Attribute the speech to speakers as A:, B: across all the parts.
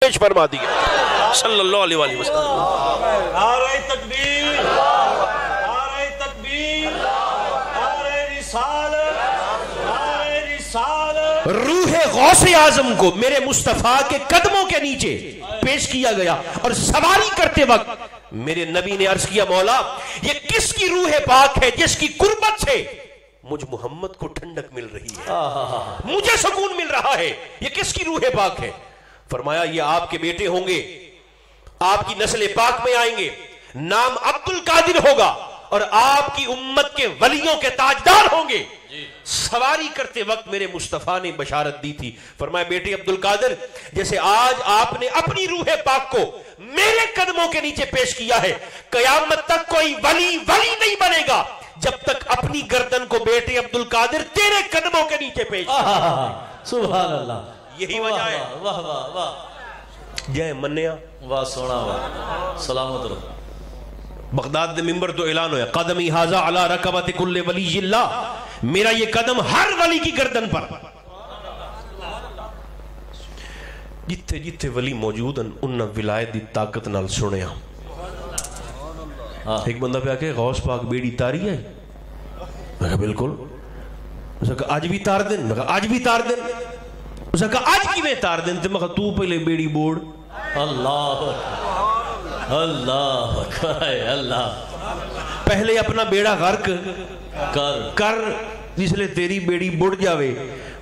A: پیش فرما دیا صلی اللہ علیہ وآلہ وسلم۔
B: نعرہ تکبیر، نعرہ تکبیر، نعرہ رسالت، نعرہ رسالت۔
A: روح غوث اعظم کو میرے مصطفیٰ کے قدموں کے نیچے پیش کیا گیا اور سواری کرتے وقت میرے نبی نے عرض کیا مولا یہ کس کی روح پاک ہے جس کی قربت سے مجھ محمد کو ٹھنڈک مل رہی ہے، مجھے سکون مل رہا ہے، یہ کس کی روح پاک ہے؟ فرمایا یہ آپ کے بیٹے ہوں گے، آپ کی نسل پاک میں آئیں گے، نام عبد القادر ہوگا اور آپ کی امت کے ولیوں کے تاجدار ہوں گے۔ سواری کرتے وقت میرے مصطفیٰ نے بشارت دی تھی، فرمایا بیٹے عبد القادر جیسے آج آپ نے اپنی روح پاک کو میرے قدموں کے نیچے پیش کیا ہے، قیامت تک کوئی ولی نہیں بنے گا جب تک اپنی گردن کو بیٹے عبد القادر تیرے قدموں کے نیچے پیش
B: سبحان اللہ،
A: یہی وجہ ہے۔
B: واہ واہ واہ،
A: جے منیا
B: واہ سونا واہ، سلامت رہو۔
A: بغداد دے ممبر تو اعلان ہویا قدمی ھذا علی رکبت کل ولی اللہ، میرا یہ قدم ہر ولی کی گردن پر، جتھے جتھے ولی موجود ہیں انہاں ولایت دی طاقت نال سنیا۔ ایک بندہ پہ آکے غوث پاک بیڑی تاری ہے، میں کہا بالکل، اس نے کہا آج بھی تار دن، میں کہا آج بھی تار دن، اس نے کہا آج کی میں تار دن، میں کہا تو پہلے بیڑی بوڑ۔
B: اللہ اللہ اللہ،
A: پہلے اپنا بیڑا غرق کر جس لئے تیری بیڑی بڑھ جاوے،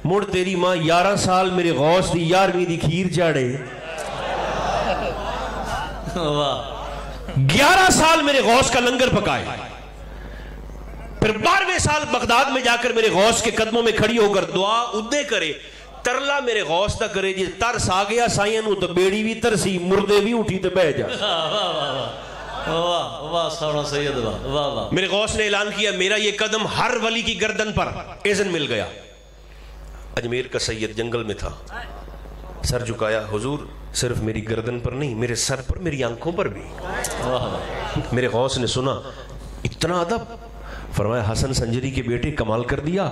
A: مڑ تیری ماں 11 سال میرے غوث دی 11ویں دی کھیر چاڑے، 11 سال میرے غوث کا لنگر پکائے، پھر 12ویں سال بغداد میں جا کر میرے غوث کے قدموں میں کھڑی ہو کر دعا ادے کرے، ترلا میرے غوث دا کرے جی ترس آ گیا سائیں نو تو بیڑی بھی ترسی مردے بھی اٹھی تو بہ جا۔
B: واہ واہ سونا سید، واہ واہ واہ۔
A: میرے غوث نے اعلان کیا میرا یہ قدم ہر ولی کی گردن پر، اذن مل گیا۔ اجمیر کا سید جنگل میں تھا، سر جھکایا، حضور صرف میری گردن پر نہیں میرے سر پر، میری آنکھوں پر بھی۔ میرے غوث نے سنا اتنا ادب، فرمایا حسن سنجری کے بیٹے کمال کر دیا،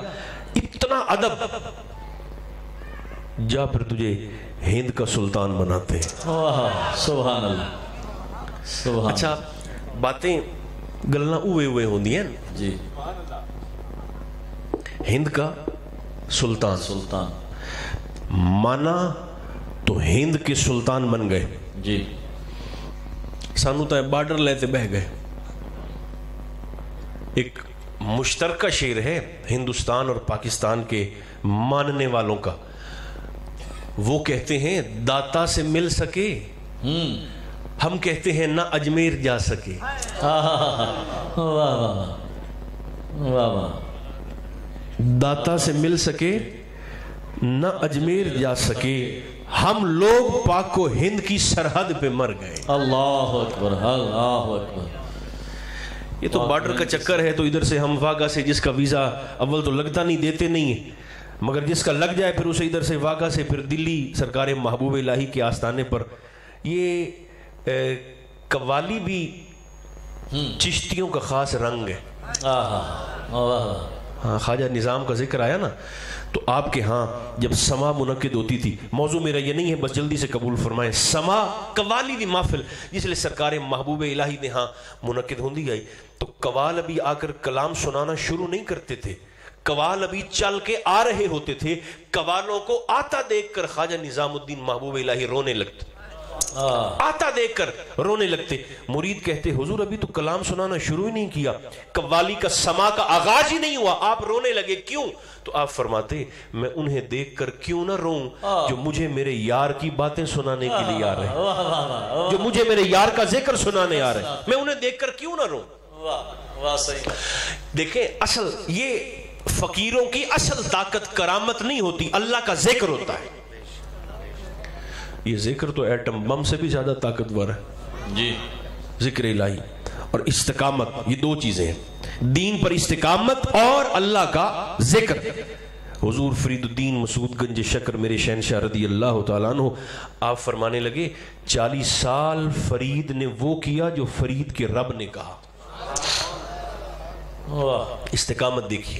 A: اتنا ادب، جا پھر تجھے ہند کا سلطان بناتے ہیں۔
B: سبحان اللہ سبحان۔
A: اچھا باتیں گلنا اوے ہوئے ہوندی ہیں
B: جی،
A: ہند کا سلطان،
B: سلطان
A: مانا تو ہند کے سلطان بن گئے
B: جی،
A: سانو تو بارڈر لیتے بہ گئے۔ ایک مشترکہ شعر ہے ہندوستان اور پاکستان کے ماننے والوں کا، وہ کہتے ہیں داتا سے مل سکے، ہم کہتے ہیں نہ اجمیر جا سکے۔
B: واہ واہ واہ واہ،
A: داتا سے مل سکے نہ اجمیر جا سکے، ہم لوگ پاک و ہند کی سرحد پہ مر گئے۔
B: اللہ اکبر اللہ اکبر۔
A: یہ تو بارڈر کا چکر ہے، تو ادھر سے ہم واگا سے جس کا ویزا اول تو لگتا نہیں، دیتے نہیں ہیں، مگر جس کا لگ جائے پھر اسے ادھر سے واگا سے پھر دلی سرکار محبوب الہی کے آستانے پر۔ یہ قوالی بھی چشتیوں کا خاص رنگ ہے۔ ہاں خواجہ نظام کا ذکر آیا نا، تو آپ کے ہاں جب سما منعقد ہوتی تھی، موضوع میرا یہ نہیں ہے بس جلدی سے قبول فرمائیں، سما قوالی دی محفل جس لئے سرکار محبوب الہی نے ہاں منعقد ہوندی گئی، تو قوال ابھی آ کر کلام سنانا شروع نہیں کرتے تھے، قوال ابھی چل کے آ رہے ہوتے تھے، قوالوں کو آتا دیکھ کر خواجہ نظام الدین محبوب الہی رونے لگتے، آتا دیکھ کر رونے لگتے۔ مرید کہتے حضور ابھی تو کلام سنانا شروع ہی نہیں کیا، قوالی کا سما کا آغاز ہی نہیں ہوا، آپ رونے لگے کیوں؟ تو آپ فرماتے میں انہیں دیکھ کر کیوں نہ روں جو مجھے میرے یار کی باتیں سنانے کے لیے آ رہے ہیں، جو مجھے میرے یار کا ذکر سنانے آ رہے ہیں، میں انہیں دیکھ کر کیوں نہ روں؟ دیکھیں اصل یہ فقیروں کی اصل طاقت کرامت نہیں ہوتی، اللہ کا ذکر ہوتا ہے۔ یہ ذکر تو ایٹم بم سے بھی زیادہ طاقتور ہے
B: جی،
A: ذکر الہی اور استقامت، یہ دو چیزیں ہیں، دین پر استقامت اور اللہ کا ذکر۔ حضور فرید الدین مسعود گنج شکر میرے شہنشاہ رضی اللہ تعالیٰ عنہ آپ فرمانے لگے 40 سال فرید نے وہ کیا جو فرید کے رب نے کہا۔ استقامت دیکھیے،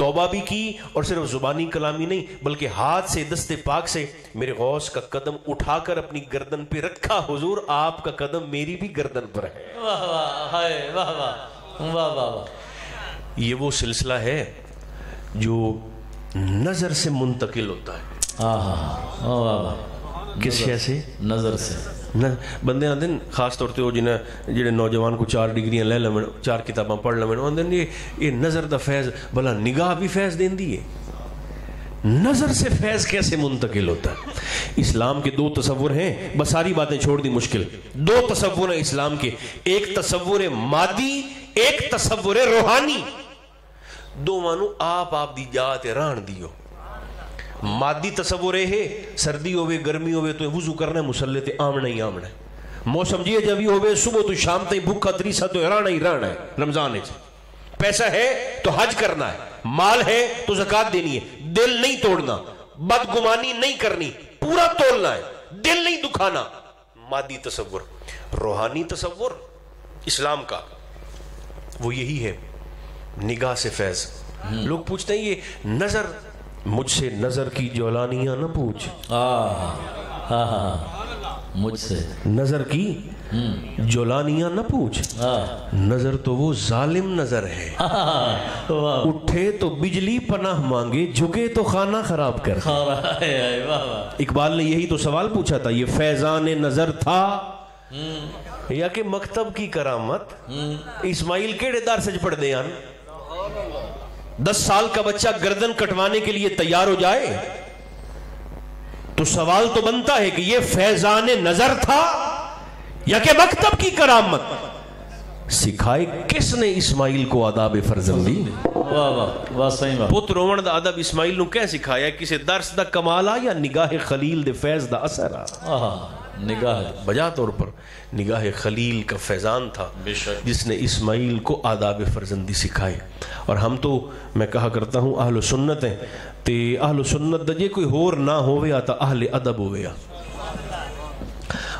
A: توبہ بھی کی اور صرف زبانی کلامی نہیں بلکہ ہاتھ سے دست پاک سے میرے غوث کا قدم اٹھا کر اپنی گردن پہ رکھا. حضور آپ کا قدم میری بھی گردن پر ہے.
B: واہ واہ ہائے واہ واہ واہ واہ.
A: یہ وہ سلسلہ ہے جو نظر سے منتقل ہوتا ہے.
B: واہ واہ.
A: کس شے سے؟
B: نظر سے.
A: بندے آتے ہیں خاص طور پہ وہ جنہیں نوجوان کو 4 ڈگریاں لے لیں 4 کتاباں پڑھ لیں آتے ہیں یہ نظر دا فیض بھلا نگاہ بھی فیض دین دی ہے. نظر سے فیض کیسے منتقل ہوتا ہے؟ اسلام کے 2 تصور ہیں. بس ساری باتیں چھوڑ دی مشکل. 2 تصور ہیں اسلام کے. ایک تصور مادی ایک تصور روحانی. دو مانو آپ دی جات ران دیو. مادی تصور ہے سردی ہوئے گرمی ہوئے تو وضو کرنا ہے مسلح تے آمنا ہی آمنا ہے. موسم جی جب ہوئے صبح تو شام تک بھوکا تریسا تو رانا ہی رانا ہے. رمضان ہے پیسہ ہے تو حج کرنا ہے, مال ہے تو زکات دینی ہے, دل نہیں توڑنا, بدگمانی نہیں کرنی, پورا تولنا ہے, دل نہیں دکھانا. مادی تصور. روحانی تصور اسلام کا وہ یہی ہے نگاہ سے فیض. لوگ پوچھتے ہیں یہ نظر, مجھ سے نظر کی جولانیاں نہ پوچھ.
B: مجھ سے
A: نظر کی جولانیاں نہ پوچھ. نظر تو وہ ظالم نظر ہے, اٹھے تو بجلی پناہ مانگے, جھکے تو خانہ خراب کر. اقبال نے یہی تو سوال پوچھا تھا, یہ فیضان نظر تھا یا کہ مکتب کی کرامت. اسماعیل کیڑے دار سج پڑھ دے 10 سال کا بچہ گردن کٹوانے کے لیے تیار ہو جائے تو سوال تو بنتا ہے کہ یہ فیضان نظر تھا یا کہ مکتب کی کرامت. سکھائے کس نے اسماعیل کو آداب فرزندی؟ پت رومن دا ادب اسماعیل نو کیا سکھایا؟ کسی درس دا کمالا یا نگاہ خلیل دے فیض دا اثر؟
B: نگاہ
A: بجا طور پر نگاہ خلیل کا فیضان تھا جس نے اسماعیل کو آداب فرزندی سکھائے. اور ہم تو میں کہا کرتا ہوں اہل سنت ہیں تے اہل سنت دا جے کوئی ہور نہ ہویا تا اہل ادب ہویا.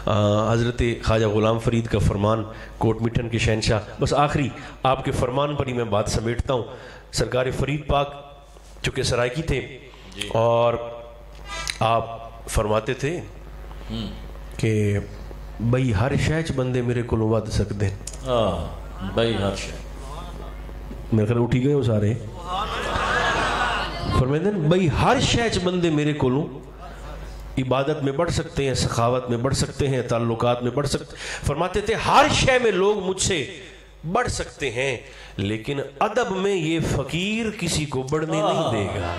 A: حضرت خواجہ غلام فرید کا فرمان کوٹ میٹھن کے شہنشاہ. بس آخری آپ کے فرمان پر ہی میں بات سمیٹتا ہوں. سرکار فرید پاک چونکہ سرائکی تھے اور آپ فرماتے تھے کہ بھئی ہر شہچ بندے میرے کو ود سکتے ہیں.
B: بھئی ہر شہچ
A: میرے خیال اٹھی گئے ہو سارے. فرماتے ہیں بھئی ہر شہچ بندے میرے کو عبادت میں بڑھ سکتے ہیں, سخاوت میں بڑھ سکتے ہیں, تعلقات میں بڑھ سکتے. فرماتے تھے ہر شے میں لوگ مجھ سے بڑھ سکتے ہیں لیکن ادب میں یہ فقیر کسی کو بڑھنے نہیں دے گا.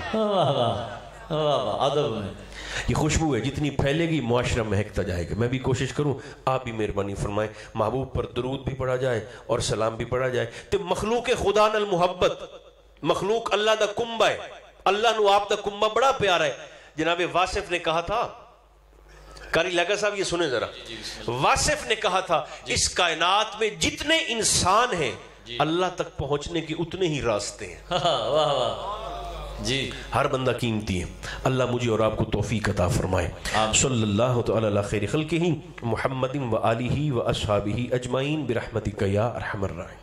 B: ادب میں
A: یہ خوشبو ہے جتنی پھیلے گی معاشرہ مہکتا جائے گا. میں بھی کوشش کروں, آپ بھی مہربانی فرمائیں, محبوب پر درود بھی پڑھا جائے اور سلام بھی پڑھا جائے. تو مخلوق خدا نال محبت, مخلوق اللہ دا کنبہ ہے, اللہ نو آپ دا کنبہ بڑا پیارا ہے. جناب واصف نے کہا تھا, قاری لگا صاحب یہ سنیں ذرا, واصف نے کہا تھا اس کائنات میں جتنے انسان ہیں اللہ تک پہنچنے کے اتنے ہی راستے ہیں.
B: جی
A: ہر بندہ قیمتی ہے. اللہ مجھے اور آپ کو توفیق عطا فرمائے. صلی اللہ تعالی علی خیر خلقہ محمد و آلہ و اصحابہ اجمعین برحمتک یا ارحم الراحمین.